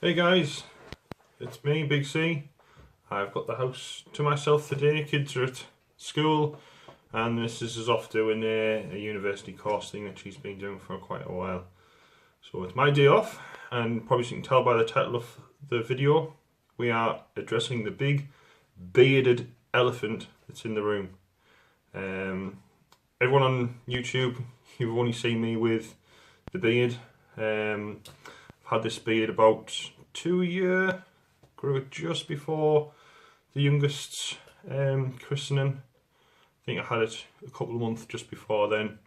Hey guys, it's me, Big C. I've got the house to myself today. Kids are at school and Mrs is off doing a university course thing that she's been doing for quite a while. So it's my day off, and probably you can tell by the title of the video, we are addressing the big bearded elephant that's in the room. Everyone on YouTube, you've only seen me with the beard. I've had this beard about 2 years, grew it just before the youngest's christening. I think I had it a couple of months just before then.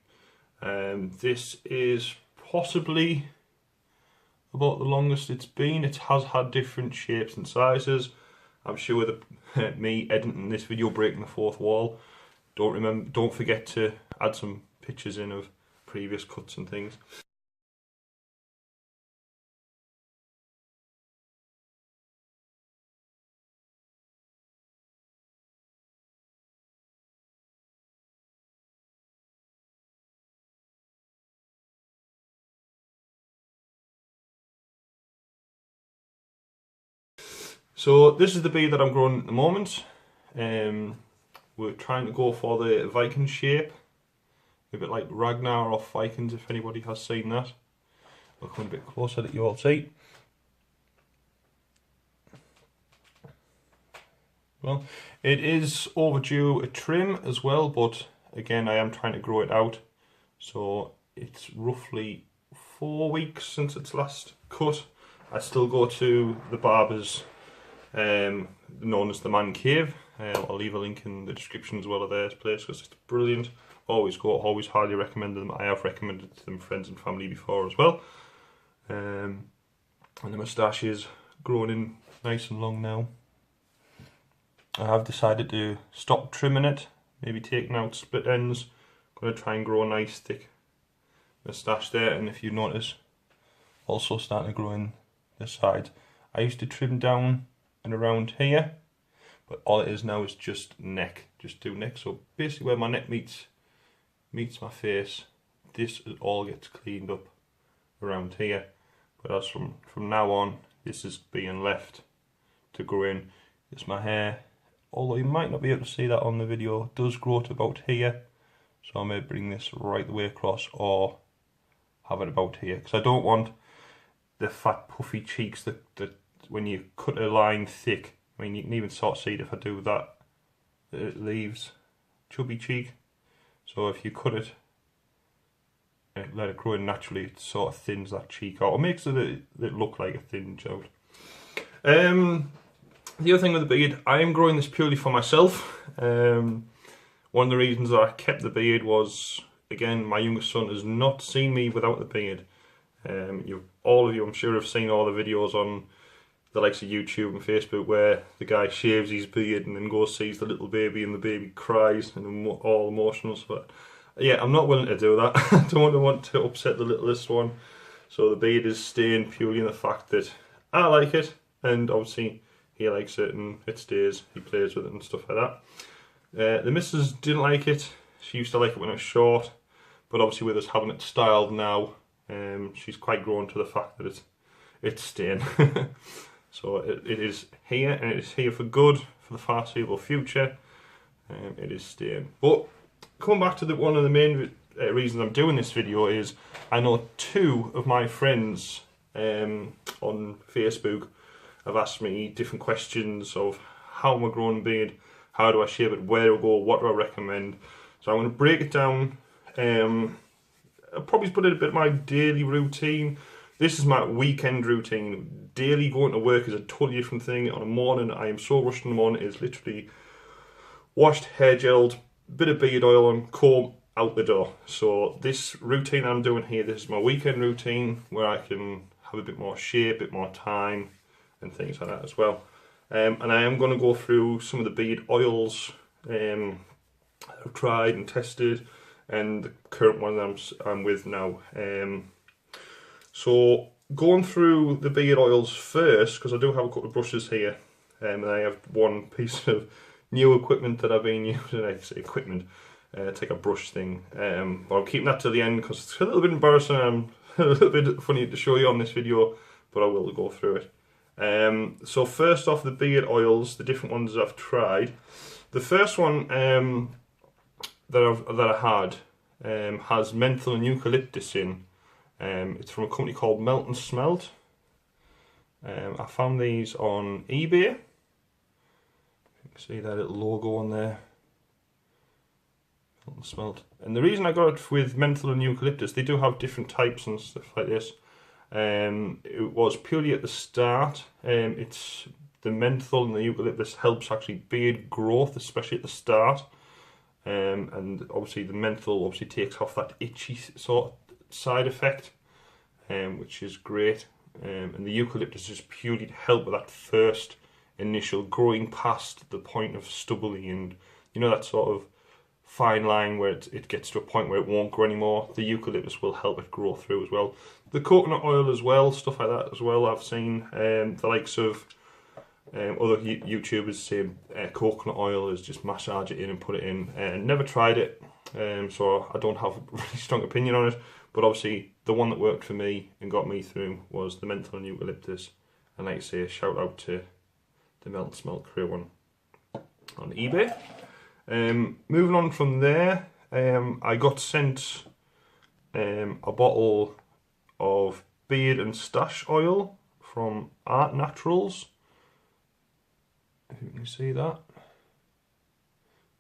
This is possibly about the longest it's been. It has had different shapes and sizes. I'm sure that me editing this video breaking the fourth wall. Don't forget to add some pictures in of previous cuts and things. So this is the beard that I'm growing at the moment. We're trying to go for the Viking shape, a bit like Ragnar off Vikings, if anybody has seen that. We'll come a bit closer that you all see. Well, it is overdue a trim as well, but again I am trying to grow it out. So it's roughly 4 weeks since it's last cut. I still go to the barbers known as the Man Cave. I'll leave a link in the description as well of their place because it's brilliant. Always always highly recommend them. I have recommended to them friends and family before as well. And the moustache is growing in nice and long now. I have decided to stop trimming it, maybe taking out split ends. I'm going to try and grow a nice thick moustache there, and if you notice, also starting to grow in the sides. I used to trim down and around here, but all it is now is just neck, just do neck. So basically where my neck meets my face, this all gets cleaned up around here. But as from now on, this is being left to grow in. It's my hair, although you might not be able to see that on the video, it does grow to about here. So I may bring this right the way across or have it about here, because I don't want the fat puffy cheeks that when you cut a line thick, I mean you can even sort of see it if I do that, it leaves chubby cheek. So if you cut it and let it grow in naturally, it sort of thins that cheek out, or makes it look like a thin out. The other thing with the beard, I am growing this purely for myself. One of the reasons that I kept the beard was, again, my youngest son has not seen me without the beard. All of you, I'm sure, have seen all the videos on the likes of YouTube and Facebook where the guy shaves his beard and then goes sees the little baby and the baby cries and all emotional. So yeah, I'm not willing to do that. I don't want to upset the littlest one. So the beard is staying purely in the fact that I like it, and obviously he likes it and it stays. He plays with it and stuff like that. The missus didn't like it. She used to like it when it was short, but obviously with us having it styled now, she's quite grown to the fact that it's staying. So it is here, and it is here for good, for the foreseeable future. It is staying. But coming back to one of the main reasons I'm doing this video is I know 2 of my friends on Facebook have asked me different questions of how am I growing a beard, how do I shave it, where do I go, what do I recommend. So I'm going to break it down. I'll probably put in a bit of my daily routine. This is my weekend routine. Daily going to work is a totally different thing. On a morning, I am so rushed in the morning, it's literally washed, hair gelled, bit of beard oil on, comb, out the door. So this routine I'm doing here, this is my weekend routine where I can have a bit more shape, a bit more time and things like that as well. And I am going to go through some of the beard oils I've tried and tested, and the current one that I'm with now. So going through the beard oils first, because I do have a couple of brushes here, and I have one piece of new equipment that I've been using. I say equipment, take a brush thing, but I'm keeping that to the end because it's a little bit embarrassing. I'm a little bit funny to show you on this video, but I will go through it. So first off, the beard oils, the different ones I've tried. The first one that I had has menthol and eucalyptus in. It's from a company called Melt and Smelt. I found these on eBay. You can see that little logo on there. Melt and Smelt. And the reason I got it with menthol and eucalyptus, they do have different types and stuff like this. It was purely at the start. It's the menthol and the eucalyptus helps actually beard growth, especially at the start. And obviously the menthol obviously takes off that itchy sort of side effect, which is great. And the eucalyptus is purely to help with that first initial growing past the point of stubbly, and you know that sort of fine line where it gets to a point where it won't grow anymore. The eucalyptus will help it grow through as well. The coconut oil as well, stuff like that as well. I've seen the likes of other YouTubers say coconut oil is just massage it in and put it in. Never tried it, so I don't have a really strong opinion on it. But obviously, the one that worked for me and got me through was the menthol and eucalyptus. And like I say, shout out to the Melt and Smelt crew on eBay. Moving on from there, I got sent a bottle of beard and stash oil from Art Naturals. If you can see that.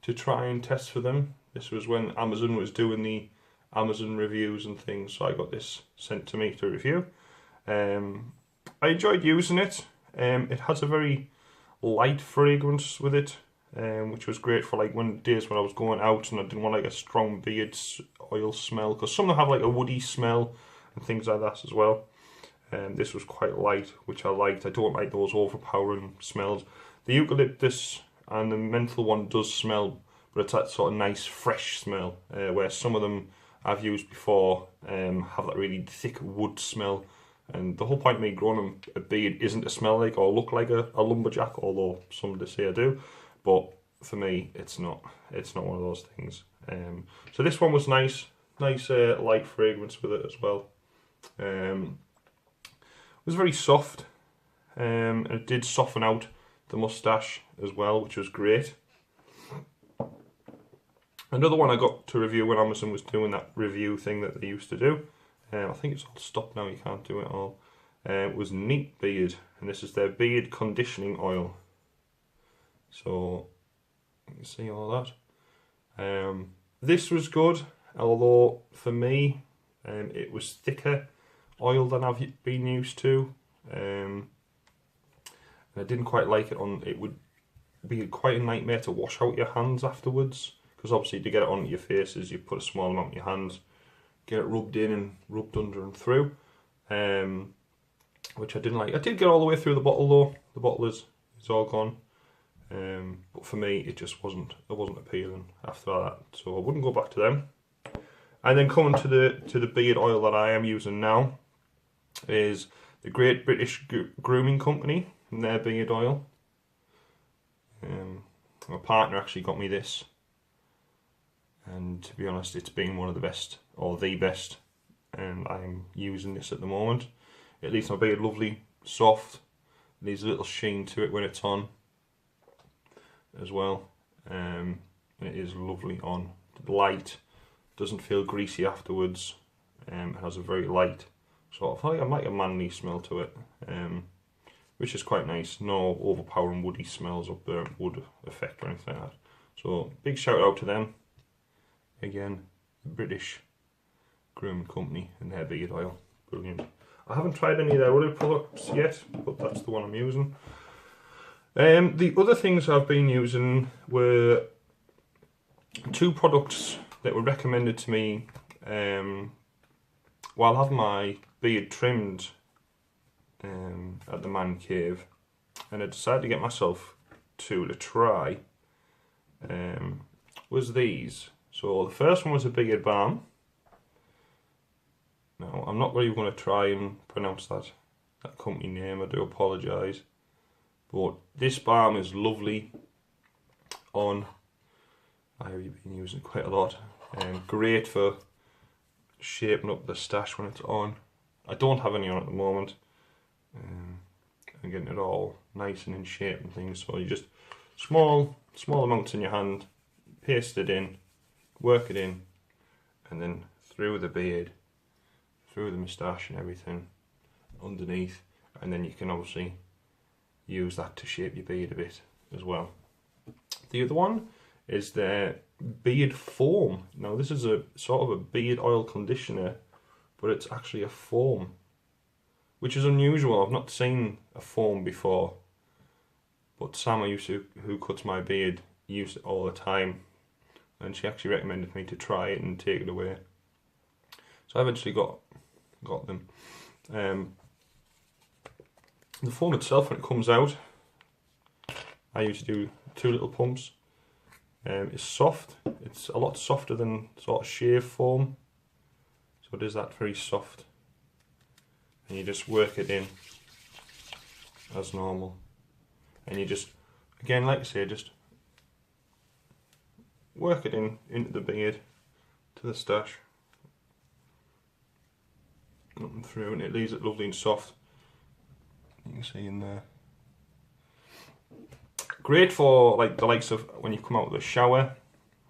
To try and test for them. This was when Amazon was doing the Amazon reviews and things, so I got this sent to me to review. I enjoyed using it. It has a very light fragrance with it, which was great for like days when I was going out and I didn't want like a strong beard oil smell, because some of them have like a woody smell and things like that as well. This was quite light, which I liked. I don't like those overpowering smells. The eucalyptus and the menthol one does smell, but it's that sort of nice fresh smell, where some of them I've used before have that really thick wood smell. And the whole point of me growing a beard isn't to smell like or look like a lumberjack, although some say I do. But for me, it's not one of those things. So this one was nice light fragrance with it as well. It was very soft, and it did soften out the moustache as well, which was great. Another one I got to review when Amazon was doing that review thing that they used to do, I think it's all stopped now, you can't do it all, was Neat Beard, and this is their beard conditioning oil. So, you can see all that. This was good, although for me, it was thicker oil than I've been used to. And I didn't quite like it it would be quite a nightmare to wash out your hands afterwards. Because obviously to get it onto your faces, you put a small amount in your hands, get it rubbed in and rubbed under and through, which I didn't like. I did get all the way through the bottle though. The bottle is all gone, but for me it just wasn't appealing after that. So I wouldn't go back to them. And then coming to the beard oil that I am using now is the Great British Grooming Company and their beard oil. My partner actually got me this. And to be honest, it's been one of the best, or the best, and I'm using this at the moment. It leaves my beard lovely, soft, needs a little sheen to it when it's on as well, and it is lovely on. Light, doesn't feel greasy afterwards, it has a very light, sort of like a manly smell to it, which is quite nice. No overpowering woody smells or burnt wood effect or anything like that. So big shout out to them. Again, British Grooming Company and their beard oil. Brilliant. I haven't tried any of their other products yet, but that's the one I'm using. The other things I've been using were two products that were recommended to me while having my beard trimmed at the man cave, and I decided to get myself two to try. Was these. So the first one was a beard balm. Now I'm not really going to try and pronounce that company name, I do apologise. But this balm is lovely on. I have been using it quite a lot. Great for shaping up the stash when it's on. I don't have any on at the moment. and getting it all nice and in shape and things. So you just small amounts in your hand, paste it in, work it in, and then through the beard, through the moustache and everything underneath, and then you can obviously use that to shape your beard a bit as well. The other one is the beard foam. Now this is a sort of a beard oil conditioner, but it's actually a foam, which is unusual. I've not seen a foam before, but Sam, who cuts my beard, used it all the time, and she actually recommended me to try it and take it away. So I eventually got them. The foam itself, when it comes out, I used to do 2 little pumps. It's soft. It's a lot softer than sort of shave foam, so it is that very soft. And you just work it in as normal, and you just, again, like I say, just work it into the beard, to the stash, up and through, and it leaves it lovely and soft. You can see in there. Great for like the likes of when you come out of the shower,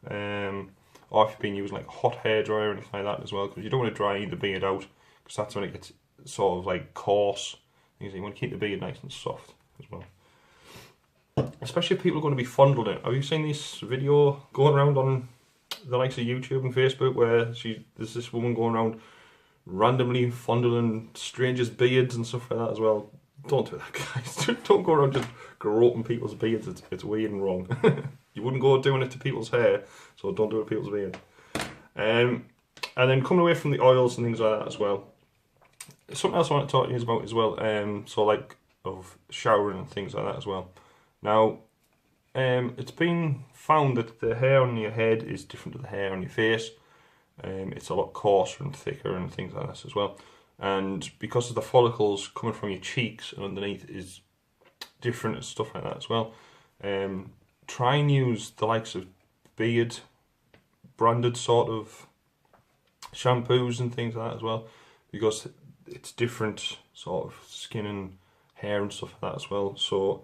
or if you've been using like a hot hairdryer or anything like that as well, because you don't want to dry the beard out, because that's when it gets sort of like coarse. You want to keep the beard nice and soft as well. Especially if people are going to be fondling it. Have you seen this video going around on the likes of YouTube and Facebook where there's this woman going around randomly fondling strangers' beards and stuff like that as well? Don't do that, guys. Don't go around just groping people's beards. It's weird and wrong. You wouldn't go doing it to people's hair, so don't do it to people's beard. And then coming away from the oils and things like that as well. Something else I want to talk to you about as well. So like of showering and things like that as well. Now, it's been found that the hair on your head is different to the hair on your face. It's a lot coarser and thicker and things like this as well. And because of the follicles coming from your cheeks and underneath is different and stuff like that as well. Try and use the likes of beard branded sort of shampoos and things like that as well, because it's different sort of skin and hair and stuff like that as well. So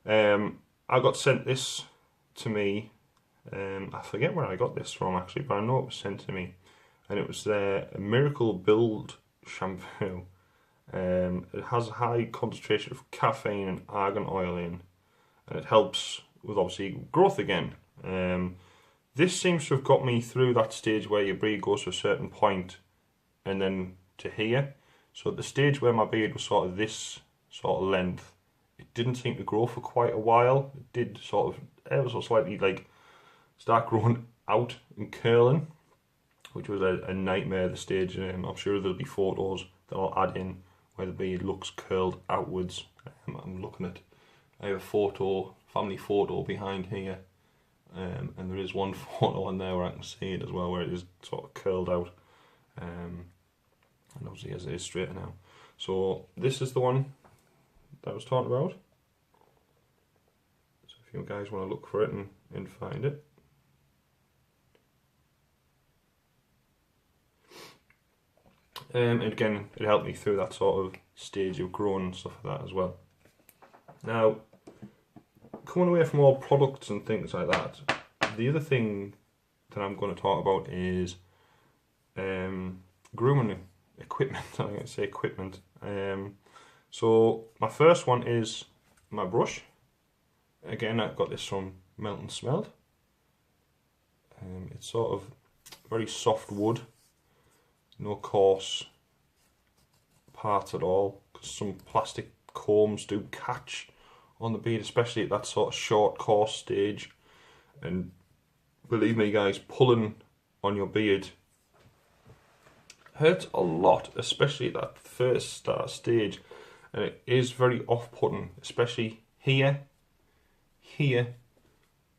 I got sent this to me. I forget where I got this from actually, but I know it was sent to me, and it was a Miracle Build shampoo. It has a high concentration of caffeine and argan oil in, and it helps with obviously growth again. This seems to have got me through that stage where your beard goes to a certain point and then to here. So at the stage where my beard was sort of this sort of length, it didn't seem to grow for quite a while. It did sort of ever so slightly like start growing out and curling, which was a nightmare at the stage. I'm sure there'll be photos that I'll add in where the beard looks curled outwards. I'm looking at, I have a family photo behind here, and there is one photo on there where I can see it as well, where it is sort of curled out, and obviously as it is straighter now. So this is the one that I was talking about. So if you guys want to look for it and find it. And again, it helped me through that sort of stage of growing and stuff like that as well. Now, coming away from all products and things like that, the other thing that I'm going to talk about is grooming equipment. I'm going to say equipment. So my first one is my brush. Again, I got this from Melt and Smelt. It's sort of very soft wood. No coarse parts at all, because some plastic combs do catch on the beard, especially at that sort of short coarse stage. And believe me guys, pulling on your beard hurts a lot, especially at that first start stage, and it is very off-putting, especially here,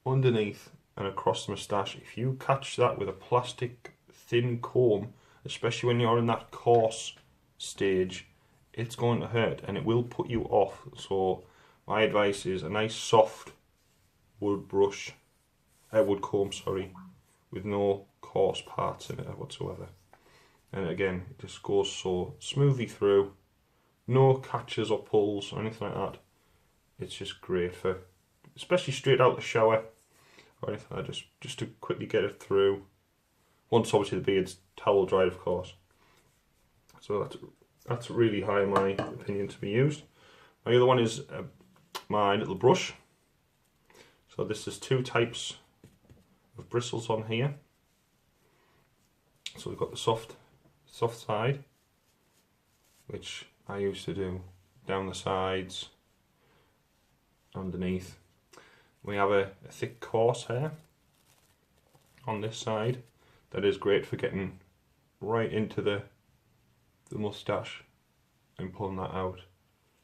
underneath and across the moustache. If you catch that with a plastic thin comb, especially when you're in that coarse stage, it's going to hurt and it will put you off. So my advice is a nice soft wood comb, with no coarse parts in it whatsoever. And again, it just goes so smoothly through, No catches or pulls or anything like that. It's just great for, especially straight out the shower or anything like that, just to quickly get it through. Once obviously the beard's towel dried, of course. So that's really high in my opinion to be used. Now the other one is my little brush. So this is 2 types of bristles on here. So we've got the soft side, which I used to do down the sides, underneath. We have a thick coarse hair on this side that is great for getting right into the moustache and pulling that out.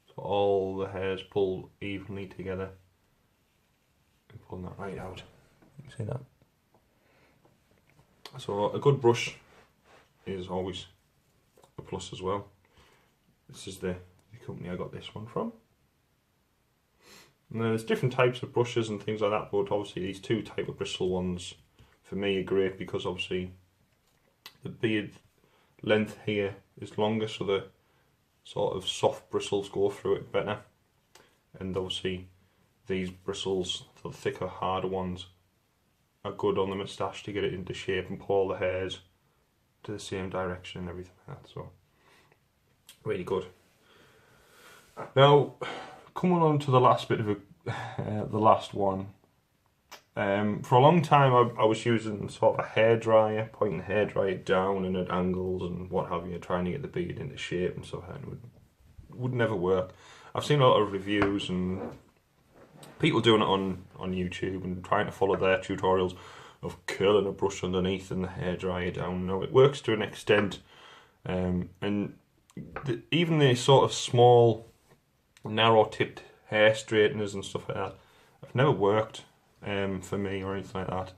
So all the hairs pull evenly together and pulling that right out. You see that? So a good brush is always a plus as well. This is the company I got this one from. And there's different types of brushes and things like that, but obviously these 2 type of bristle ones for me are great because obviously the beard length here is longer, so the sort of soft bristles go through it better. And obviously these bristles, the thicker, harder ones, are good on the moustache to get it into shape and pull all the hairs to the same direction and everything like that. So really good. Now coming on to the last bit of the last one. For a long time I was using sort of a hairdryer, pointing the hairdryer down and at angles and what have you, trying to get the beard into shape and stuff, and it would never work. I've seen a lot of reviews and people doing it on YouTube and trying to follow their tutorials of curling a brush underneath and the hairdryer down. No, it works to an extent, and even the sort of small, narrow-tipped hair straighteners and stuff like that have never worked for me or anything like that.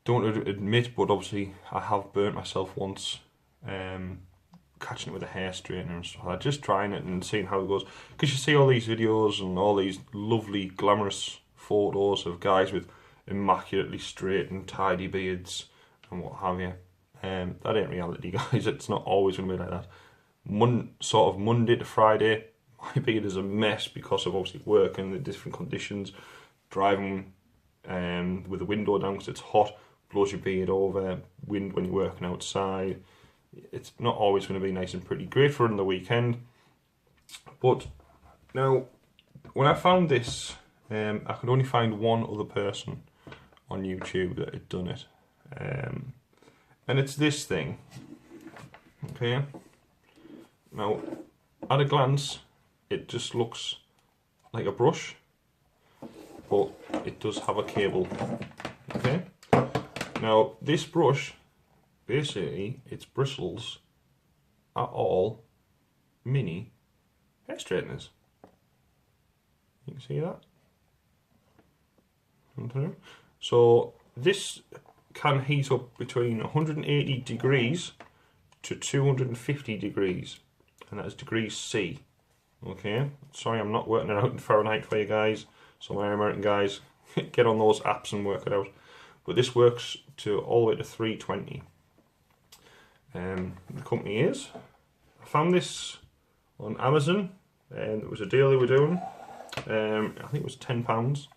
Don't admit, but obviously I have burnt myself once catching it with a hair straightener and stuff like that, just trying it and seeing how it goes. Because you see all these videos and all these lovely, glamorous photos of guys with immaculately straight and tidy beards and what have you. That ain't reality, guys. It's not always going to be like that. Sort of Monday to Friday, my beard is a mess because of obviously work and the different conditions. Driving with the window down because it's hot, blows your beard over, wind when you're working outside. It's not always going to be nice and pretty. Great for on the weekend. But now, when I found this, I could only find one other person on YouTube that had done it. And it's this thing. Okay. Now, at a glance, it just looks like a brush, but it does have a cable. Okay. Now, this brush, basically, its bristles are all mini hair straighteners. You can see that? So this can heat up between 180 degrees to 250 degrees, and that is degrees C. Okay, sorry I'm not working it out in Fahrenheit for you guys, so my American guys, get on those apps and work it out. But this works to all the way to 320. The company is, I found this on Amazon, and it was a deal they were doing. I think it was £10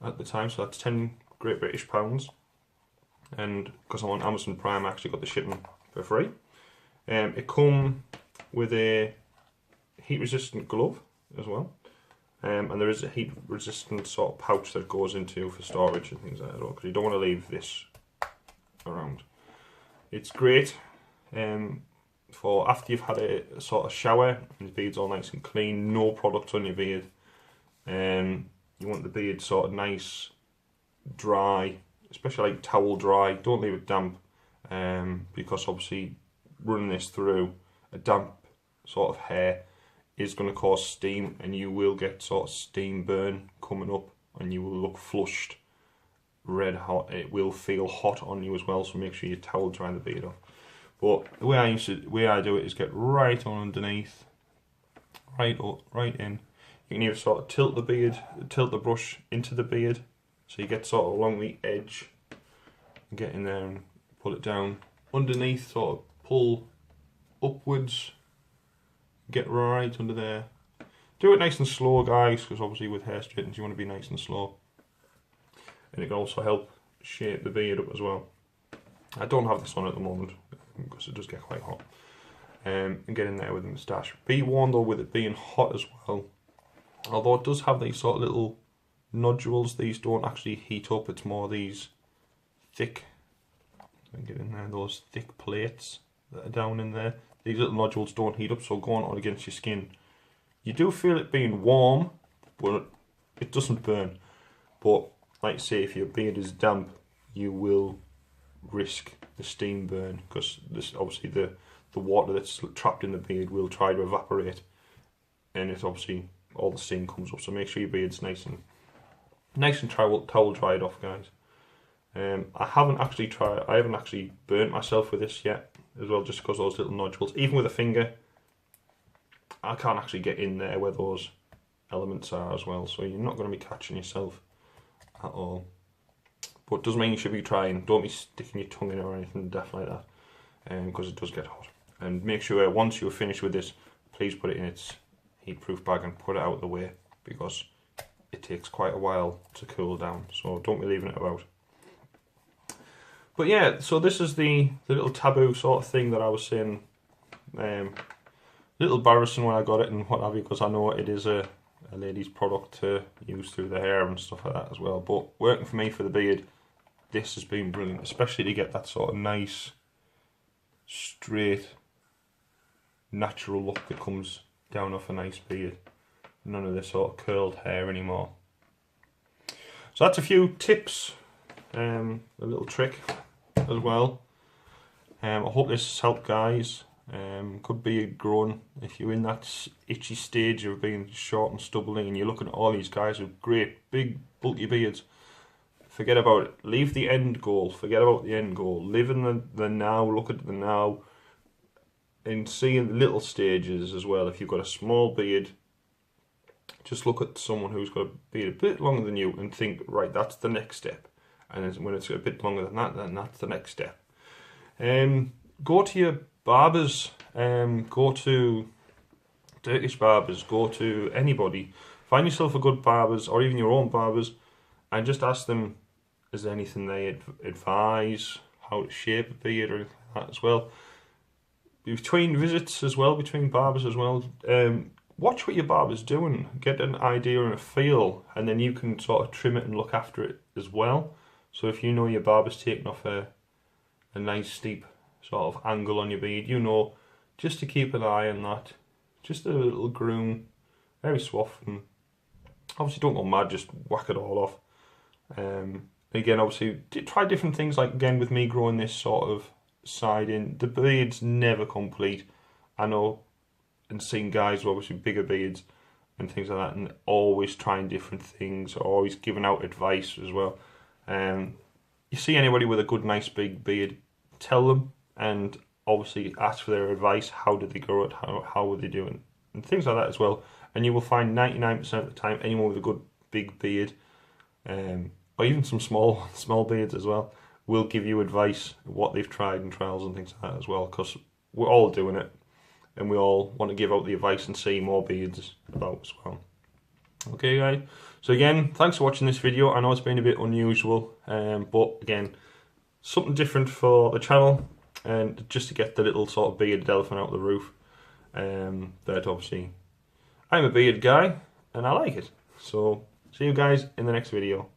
at the time, so that's 10 Great British pounds. And because I'm on Amazon Prime, I actually got the shipping for free. It come with a heat-resistant glove as well, and there is a heat-resistant sort of pouch that goes into for storage and things like that, because you don't want to leave this around. It's great for after you've had a sort of shower and your beard's all nice and clean, no products on your beard. You want the beard sort of nice, dry, especially like towel dry. Don't leave it damp, because obviously running this through a damp sort of hair is going to cause steam, and you will get sort of steam burn coming up, and you will look flushed, red hot. It will feel hot on you as well, so make sure you towel dry the beard off. But the way I do it is get right on underneath, right up, right in. You can either sort of tilt the brush into the beard, so you get sort of along the edge, and get in there and pull it down underneath, sort of pull upwards get right under there. Do it nice and slow, guys, because obviously with hair straightens you want to be nice and slow. And it can also help shape the beard up as well. I don't have this on at the moment because it does get quite hot. And get in there with the moustache. Be warned though with it being hot as well. Although it does have these sort of little nodules, these don't actually heat up. It's more these thick, get in there, those thick plates that are down in there. These little nodules don't heat up, so going on against your skin, you do feel it being warm, but it doesn't burn. But like say, if your beard is damp, you will risk the steam burn, because this obviously the water that's trapped in the beard will try to evaporate, and it's obviously all the steam comes up. So make sure your beard's nice and towel dried off, guys. I haven't actually burnt myself with this yet as well, just because those little nodules, even with a finger, I can't actually get in there where those elements are as well, so you're not going to be catching yourself at all. But it does mean you should be trying. Don't be sticking your tongue in it or anything daft like that, because it does get hot. And make sure once you're finished with this, please put it in its heat-proof bag and put it out of the way, because it takes quite a while to cool down. So don't be leaving it about. But yeah, so this is the little taboo sort of thing that I was saying. Little embarrassing when I got it and what have you, because I know it is a lady's product to use through the hair and stuff like that as well. But working for me for the beard, this has been brilliant, especially to get that sort of nice, straight, natural look that comes down off a nice beard. None of this sort of curled hair anymore. So that's a few tips, a little trick as well. I hope this has helped, guys. Could be growing if you're in that itchy stage of being short and stubbly, and you're looking at all these guys with great big bulky beards. Forget about it. Leave the end goal. Forget about the end goal. Live in the now. Look at the now, and see in the little stages as well. If you've got a small beard, just look at someone who's got a beard a bit longer than you and think, right, that's the next step. And when it's a bit longer than that, then that's the next step. Go to your barbers, go to Turkish barbers, go to anybody. Find yourself a good barbers, or even your own barbers, and just ask them, is there anything they advise, how to shape a beard or anything like that as well. Between visits as well, between barbers as well, watch what your barber's doing, get an idea and a feel, and then you can sort of trim it and look after it as well. So if you know your barber's taking off a nice steep sort of angle on your beard, you know, just to keep an eye on that, just a little groom, very soft, and obviously don't go mad, just whack it all off. Again, obviously try different things, like again with me growing this sort of side in, the beard's never complete. I know, and seeing guys with obviously bigger beards and things like that, and always trying different things, always giving out advice as well. You see anybody with a good nice big beard, tell them, and obviously ask for their advice. How did they grow it? How were they doing? And things like that as well. And you will find 99% of the time anyone with a good big beard, or even some small beards as well, will give you advice, what they've tried and trials and things like that as well, because we're all doing it and we all want to give out the advice and see more beards about as well. Okay, guys, so again, thanks for watching this video. I know it's been a bit unusual, but again, something different for the channel, and just to get the little sort of bearded elephant out of the roof. That obviously, I'm a beard guy and I like it. So see you guys in the next video.